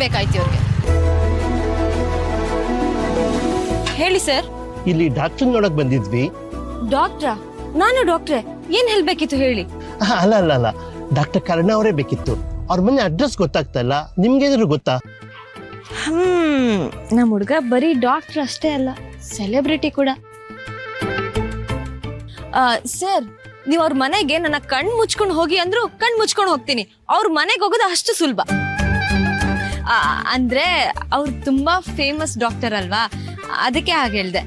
ಬೇಕಾಯ್ತು ಇವ್ರಿಗೆ. ಹೇಳಿ ಸರ್. ಇಲ್ಲಿ ಡಾಕ್ಟರ್ ನೋಡಕ್ ಬಂದಿದ್ವಿ. ಡಾಕ್ಟ್ರಾ? ನಾನು ಡಾಕ್ಟ್ರೆ, ಏನ್ ಹೇಳ್ಬೇಕಿತ್ತು ಹೇಳಿ. ಅಲ್ಲ ಅಲ್ಲ ಅಲ್ಲ, ಡಾಕ್ಟರ್ ಕರ್ಣ ಅವರೇ ಬೇಕಿತ್ತು. ಅವ್ರ ಮನೆ ಅಡ್ರೆಸ್ ಗೊತ್ತಾಗ್ತಾ ಇಲ್ಲ, ನಿಮ್ಗೇನಾದ್ರು ಗೊತ್ತಾ? ನಮ್ಮ ಹುಡುಗ ಬರೀ ಡಾಕ್ಟರ್ ಅಷ್ಟೇ ಅಲ್ಲ, ಸೆಲೆಬ್ರಿಟಿ ಕೂಡ. ಸರ್, ನೀವು ಅವ್ರ ಮನೆಗೆ ನನ್ನ ಕಣ್ ಮುಚ್ಕೊಂಡು ಹೋಗಿ ಅಂದ್ರು ಕಣ್ ಮುಚ್ಕೊಂಡು ಹೋಗ್ತೀನಿ. ಅವ್ರ ಮನೆಗೆ ಹೋಗೋದು ಅಷ್ಟು ಸುಲಭ. ಅಂದ್ರೆ ಅವ್ರು ತುಂಬಾ ಫೇಮಸ್ ಡಾಕ್ಟರ್ ಅಲ್ವಾ, ಅದಕ್ಕೆ ಹಾಗೆ ಹೇಳ್ದೆ.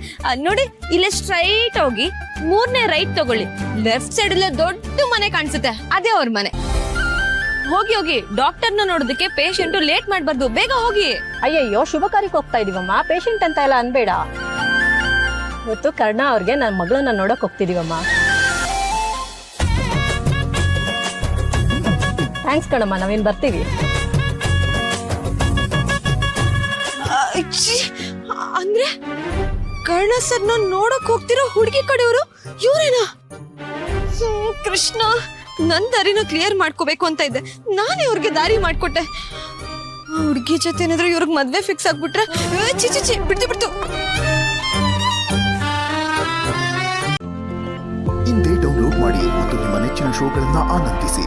ನೋಡಿ, ಇಲ್ಲೇ ಸ್ಟ್ರೈಟ್ ಹೋಗಿ 3ನೇ ರೈಟ್ ತಗೊಳ್ಳಿ. ಲೆಫ್ಟ್ ಸೈಡ್ ಅಲ್ಲೇ ದೊಡ್ಡ ಮನೆ ಕಾಣಿಸುತ್ತೆ, ಅದೇ ಅವ್ರ ಮನೆ. ಹೋಗಿ ಹೋಗಿ, ಡಾಕ್ಟರ್ನ ನೋಡೋದಕ್ಕೆ ಪೇಷಂಟ್ ಲೇಟ್ ಮಾಡ್ಬಾರ್ದು, ಬೇಗ ಹೋಗಿ. ಅಯ್ಯಯ್ಯೋ, ಶುಭ ಕಾರ್ಯಕ್ಕೆ ಹೋಗ್ತಾ ಇದೀವಮ್ಮ, ಪೇಷಂಟ್ ಅಂತ ಎಲ್ಲ ಅನ್ಬೇಡ. ಇವತ್ತು ಕರ್ಣ ಅವ್ರಿಗೆ ನನ್ನ ಮಗಳನ್ನ ನೋಡಕ್ ಹೋಗ್ತಿದೀವಮ್ಮ. ಥ್ಯಾಂಕ್ಸ್ ಕಣಮ್ಮ, ನಾವೇನ್ ಬರ್ತೀವಿ. ಅಂದ್ರೆ ಕರ್ಣ ಸರ್ನ ನೋಡಕ್ ಹೋಗ್ತಿರೋ ಹುಡುಗಿ ಕಡೆಯವರು ಇವ್ರೇನಾ? ಕೃಷ್ಣ, ನನ್ ದಾರಿನ ಕ್ಲಿಯರ್ ಮಾಡ್ಕೋಬೇಕು ಅಂತ ಇದ್ದೆ, ನಾನೇ ಇವ್ರಿಗೆ ದಾರಿ ಮಾಡ್ಕೊಟ್ಟೆ. ಹುಡುಗಿ ಜೊತೆ ಏನಾದ್ರು ಇವ್ರಿಗೆ ಮದ್ವೆ ಫಿಕ್ಸ್ ಆಗ್ಬಿಟ್ರೆ ಚಿಚಿ ಬಿಡ್ತು. ಇಂದೇ ಡೌನ್ಲೋಡ್ ಮಾಡಿ ಮತ್ತು ನಿಮ್ಮ ನೆಚ್ಚಿನ ಶೋಗಳನ್ನ ಆನಂದಿಸಿ.